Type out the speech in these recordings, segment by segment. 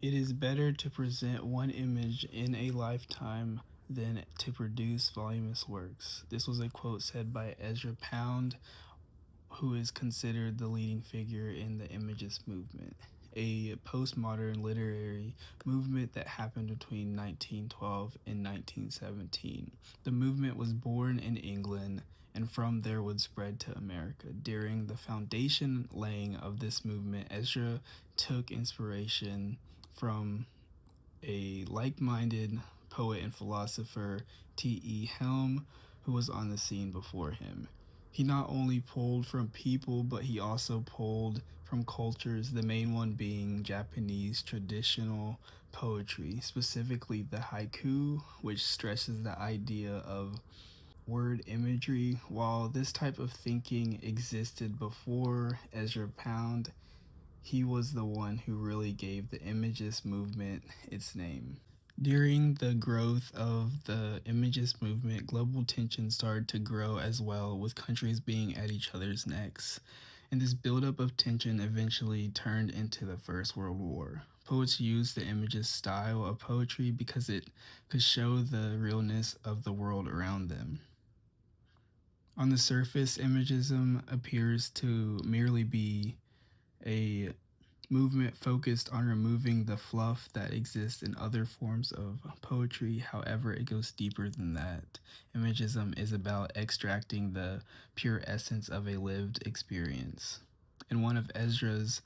It is better to present one image in a lifetime than to produce voluminous works. This was a quote said by Ezra Pound, who is considered the leading figure in the Imagist movement, a postmodern literary movement that happened between 1912 and 1917. The movement was born in England and from there would spread to America. During the foundation laying of this movement, Ezra took inspiration from a like minded poet and philosopher, T.E. Helm, who was on the scene before him. He not only pulled from people, but he also pulled from cultures, the main one being Japanese traditional poetry, specifically the haiku, which stresses the idea of word imagery. While this type of thinking existed before Ezra Pound, he was the one who really gave the Imagist movement its name. During the growth of the Imagist movement, global tension started to grow as well, with countries being at each other's necks. And this buildup of tension eventually turned into the First World War. Poets used the Imagist style of poetry because it could show the realness of the world around them. On the surface, Imagism appears to merely be a movement focused on removing the fluff that exists in other forms of poetry. However, it goes deeper than that. Imagism is about extracting the pure essence of a lived experience. In one of Ezra's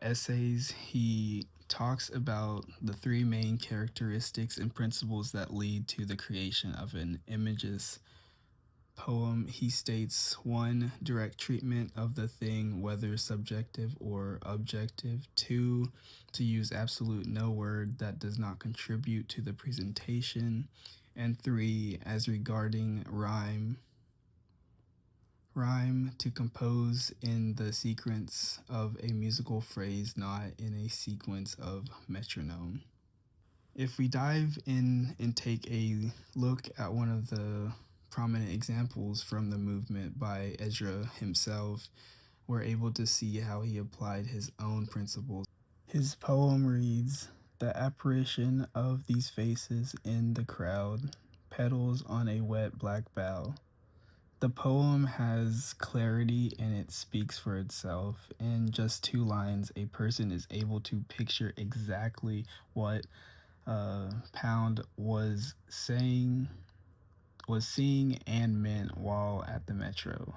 essays, he talks about the three main characteristics and principles that lead to the creation of an Imagist poem. He states: one, direct treatment of the thing, whether subjective or objective. Two, to use absolute no word that does not contribute to the presentation. And three, as regarding rhyme to compose in the sequence of a musical phrase, not in a sequence of metronome. If we dive in and take a look at one of the prominent examples from the movement by Ezra himself, we're able to see how he applied his own principles. His poem reads: "The apparition of these faces in the crowd, petals on a wet black bough." The poem has clarity and it speaks for itself. In just 2 lines, a person is able to picture exactly what Pound was seeing and meant while at the Metro.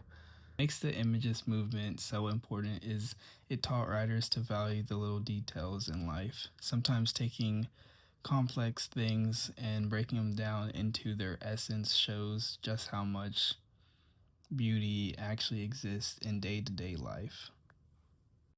Makes the Imagist movement so important is it taught writers to value the little details in life, sometimes taking complex things and breaking them down into their essence shows just how much beauty actually exists in day-to-day life.